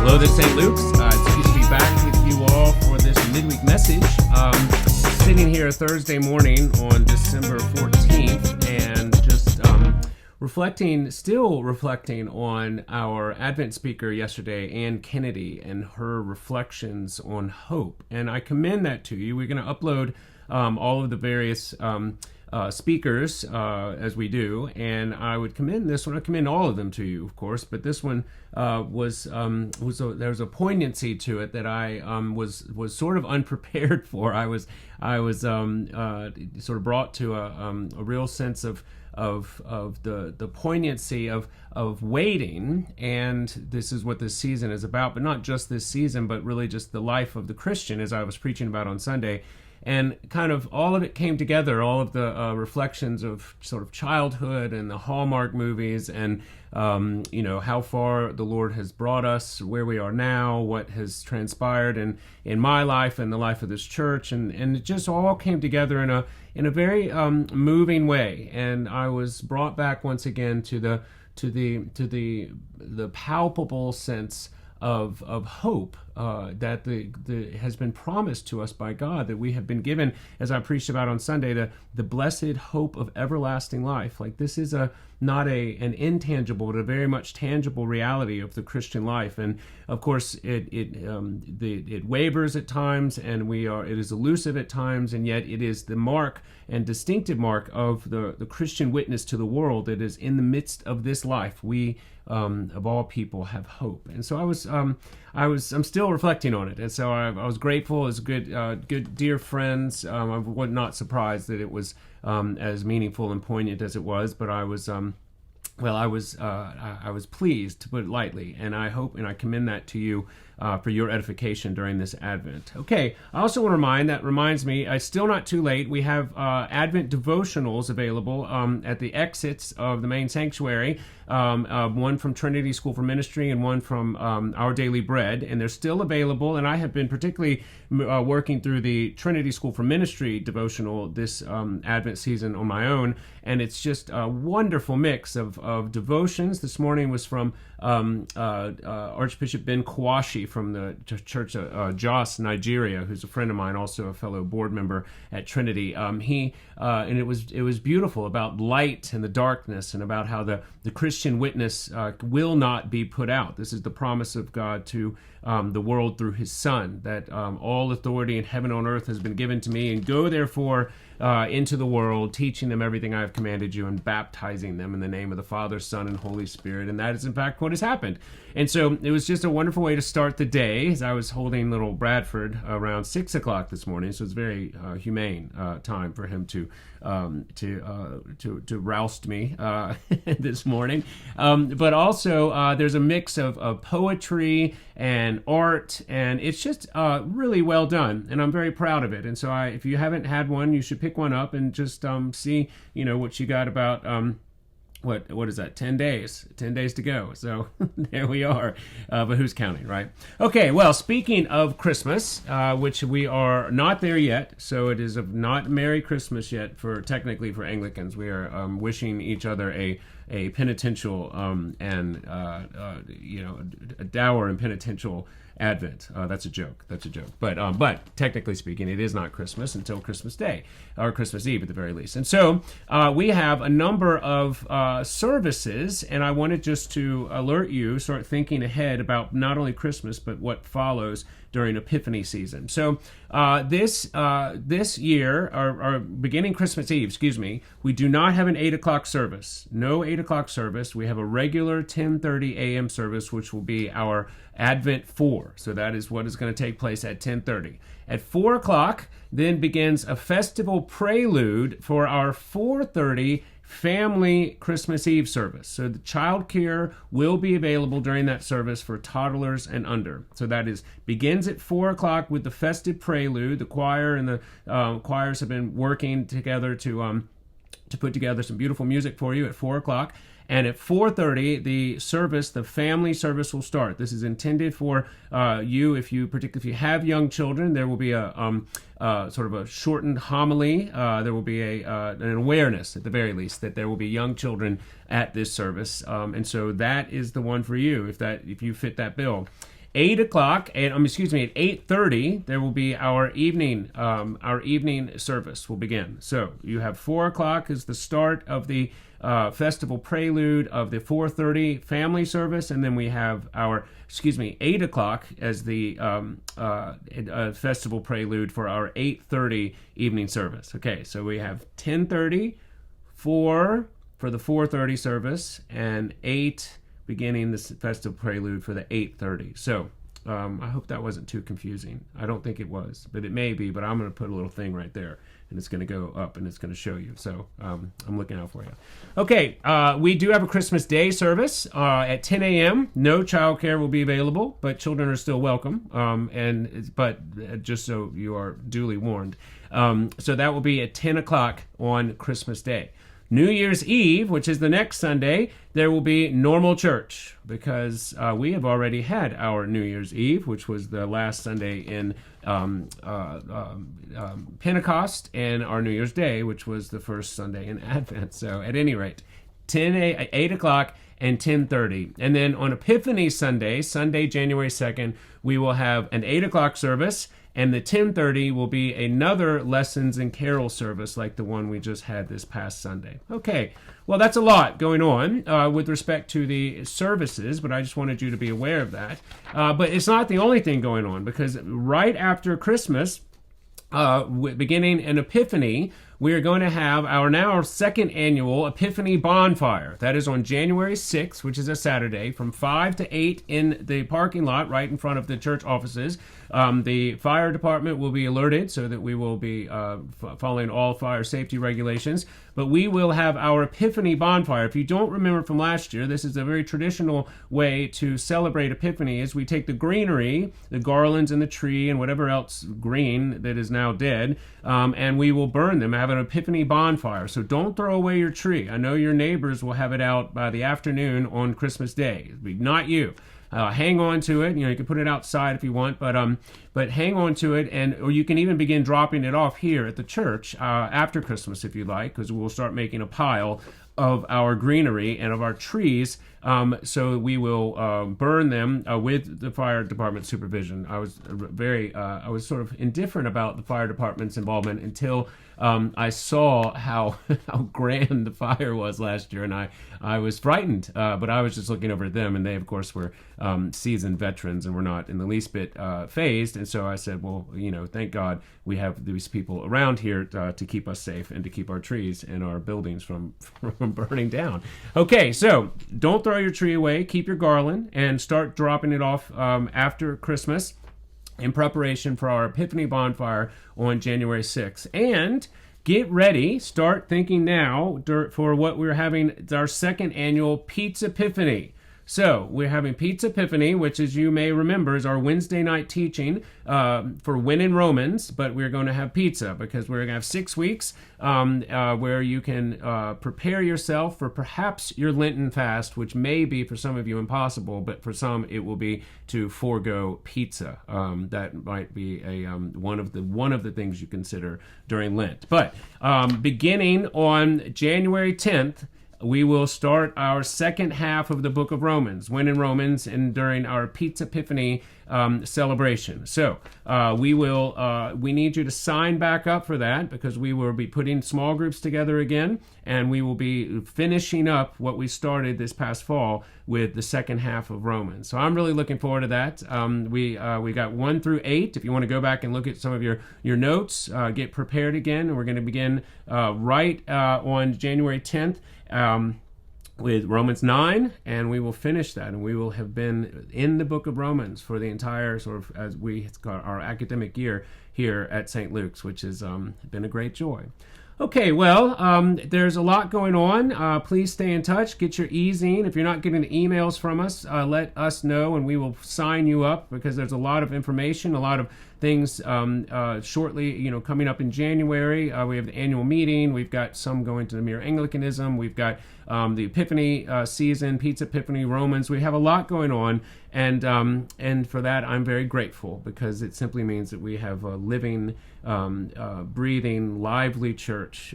Hello, this is St. Luke's. It's good to be back with you all for this Midweek Message. Sitting here Thursday morning on December 14th and just still reflecting on our Advent speaker yesterday, Ann Kennedy, and her reflections on hope. And I commend that to you. We're going to upload all of the various speakers as we do, and I would commend this one. I commend all of them to you, of course, but this one there was a poignancy to it that I was sort of unprepared for. I was sort of brought to a real sense of the poignancy of waiting, and this is what this season is about, but not just this season, but really just the life of the Christian, as I was preaching about on Sunday. And kind of all of it came together, all of the reflections of sort of childhood and the Hallmark movies and, how far the Lord has brought us, where we are now, what has transpired in my life and the life of this church. And it just all came together in a very moving way. And I was brought back once again to the palpable sense of hope that has been promised to us by God, that we have been given, as I preached about on Sunday, the blessed hope of everlasting life. Like, this is not an intangible, but a very much tangible reality of the Christian life. And of course, it wavers at times, and it is elusive at times, and yet it is the mark and distinctive mark of the Christian witness to the world that is in the midst of this life. We of all people have hope. And so I'm still reflecting on it, and so I was grateful. As good dear friends. I was not surprised that it was as meaningful and poignant as it was, but I was pleased, to put it lightly, and I hope and I commend that to you for your edification during this Advent. Okay, I also want to reminds me, it's still not too late. We have Advent devotionals available at the exits of the main sanctuary, one from Trinity School for Ministry and one from Our Daily Bread, and they're still available. And I have been particularly working through the Trinity School for Ministry devotional this Advent season on my own, and it's just a wonderful mix of devotions. This morning was from Archbishop Ben Kwashi from the Church of Jos, Nigeria, who's a friend of mine, also a fellow board member at Trinity. And it was beautiful, about light and the darkness, and about how the Christian witness will not be put out. This is the promise of God to the world through His Son, that all authority in heaven and on earth has been given to me, and go therefore into the world, teaching them everything I have commanded you, and baptizing them in the name of the Father, Son, and Holy Spirit. And that is in fact what has happened. And so it was just a wonderful way to start the day, as I was holding little Bradford around 6 o'clock this morning. So it's very humane time for him to roust me this morning. But also there's a mix of poetry and art, and it's just really well done, and I'm very proud of it. And so if you haven't had one, you should pick one up and just see what you got about what is that, 10 days to go. So there we are, but who's counting, right? Okay, well, speaking of Christmas, which we are not there yet, so it is not Merry Christmas yet technically for Anglicans. We are wishing each other a penitential and a dour and penitential Advent. That's a joke. But technically speaking, it is not Christmas until Christmas Day, or Christmas Eve at the very least. And so we have a number of services, and I wanted just to alert you, start thinking ahead about not only Christmas, but what follows during Epiphany season. So this year, or beginning Christmas Eve, we do not have an 8 o'clock service. No 8 o'clock service. We have a regular 10:30 a.m. service, which will be our Advent 4. So that is what is going to take place at 10:30. At 4 o'clock, then begins a festival prelude for our 4:30 family Christmas Eve service. So the child care will be available during that service for toddlers and under. So that begins at 4 o'clock with the festive prelude. The choir and the choirs have been working together to put together some beautiful music for you at 4 o'clock. And at 4:30, the family service will start. This is intended for you, particularly if you have young children. There will be a sort of a shortened homily. There will be an awareness, at the very least, that there will be young children at this service. And so that is the one for you, if you fit that bill. 8 o'clock, and at 8:30, there will be our evening service will begin. So you have 4 o'clock is the start of the festival prelude of the 4:30 family service, and then we have our 8 o'clock as the festival prelude for our 8:30 evening service. Okay, so we have 10:30, 4 for the 4:30 service, and 8 beginning the festival prelude for the 8:30. So I hope that wasn't too confusing. I don't think it was, but it may be. But I'm going to put a little thing right there, and it's going to go up, and it's going to show you. So I'm looking out for you. Okay, we do have a Christmas Day service at 10 a.m. No childcare will be available, but children are still welcome. But just so you are duly warned. So that will be at 10 o'clock on Christmas Day. New Year's Eve, which is the next Sunday, there will be normal church because we have already had our New Year's Eve, which was the last Sunday in Pentecost, and our New Year's Day, which was the first Sunday in Advent. So at any rate, 8 o'clock and 10:30. And then on Epiphany Sunday, January 2nd, we will have an 8 o'clock service, and the 10:30 will be another lessons and carol service like the one we just had this past Sunday. Okay, well, that's a lot going on with respect to the services, but I just wanted you to be aware of that. But it's not the only thing going on, because right after Christmas, beginning in Epiphany, we are going to have our second annual Epiphany Bonfire. That is on January 6th, which is a Saturday, from 5 to 8 in the parking lot right in front of the church offices. The fire department will be alerted so that we will be following all fire safety regulations. But we will have our Epiphany Bonfire. If you don't remember from last year, this is a very traditional way to celebrate Epiphany, is we take the greenery, the garlands and the tree and whatever else green that is now dead, and we will burn them, have an Epiphany Bonfire. So don't throw away your tree. I know your neighbors will have it out by the afternoon on Christmas Day. Not you. Hang on to it. You can put it outside if you want, but hang on to it, or you can even begin dropping it off here at the church after Christmas if you like, because we'll start making a pile of our greenery and of our trees. So we will burn them with the fire department supervision. I was sort of indifferent about the fire department's involvement until I saw how grand the fire was last year, and I was frightened. But I was just looking over at them, and they, of course, were seasoned veterans and were not in the least bit phased. And so I said, well, thank God we have these people around here to keep us safe and to keep our trees and our buildings from burning down. Okay, so don't throw your tree away. Keep your garland and start dropping it off after Christmas in preparation for our Epiphany Bonfire on January 6th. And get ready, start thinking now for what we're having, our second annual Pizza Epiphany. So we're having Pizza Epiphany, which, as you may remember, is our Wednesday night teaching for When in Romans, but we're going to have pizza because we're going to have 6 weeks where you can prepare yourself for perhaps your Lenten fast, which may be for some of you impossible, but for some it will be to forego pizza. That might be one of the things you consider during Lent. But beginning on January 10th, we will start our second half of the book of Romans, When in Romans, and during our Pizza Epiphany celebration. So we need you to sign back up for that, because we will be putting small groups together again, and we will be finishing up what we started this past fall with the second half of Romans. So I'm really looking forward to that. We got 1 through 8. If you want to go back and look at some of your notes, get prepared again, and we're going to begin right on January 10th. With Romans 9, and we will finish that, and we will have been in the book of Romans for the entire sort of, as we got our academic year here at St. Luke's, which has been a great joy. Okay, well, there's a lot going on. Please stay in touch. Get your e-zine. If you're not getting the emails from us, let us know, and we will sign you up, because there's a lot of information, a lot of things shortly, coming up in January. We have the annual meeting. We've got some going to the Mere Anglicanism. We've got the Epiphany season, Pizza Epiphany, Romans. We have a lot going on, and for that I'm very grateful, because it simply means that we have a living, breathing, lively church,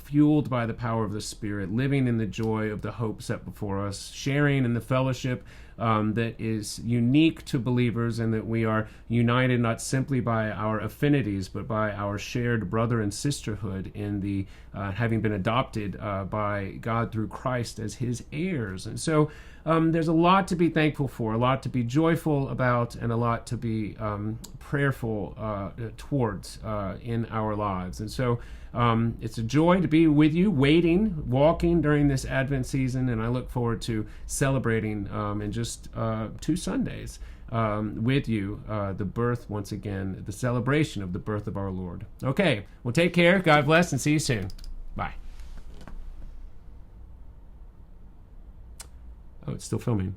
fueled by the power of the Spirit, living in the joy of the hope set before us, sharing in the fellowship that is unique to believers, and that we are united not simply by our affinities, but by our shared brother and sisterhood in the having been adopted by God through Christ as his heirs. And so there's a lot to be thankful for, a lot to be joyful about, and a lot to be prayerful towards in our lives. And so it's a joy to be with you, walking during this Advent season, and I look forward to celebrating in just 2 Sundays with you the birth, once again, the celebration of the birth of our Lord. Okay, well, take care, God bless, and see you soon. Bye. Oh, it's still filming.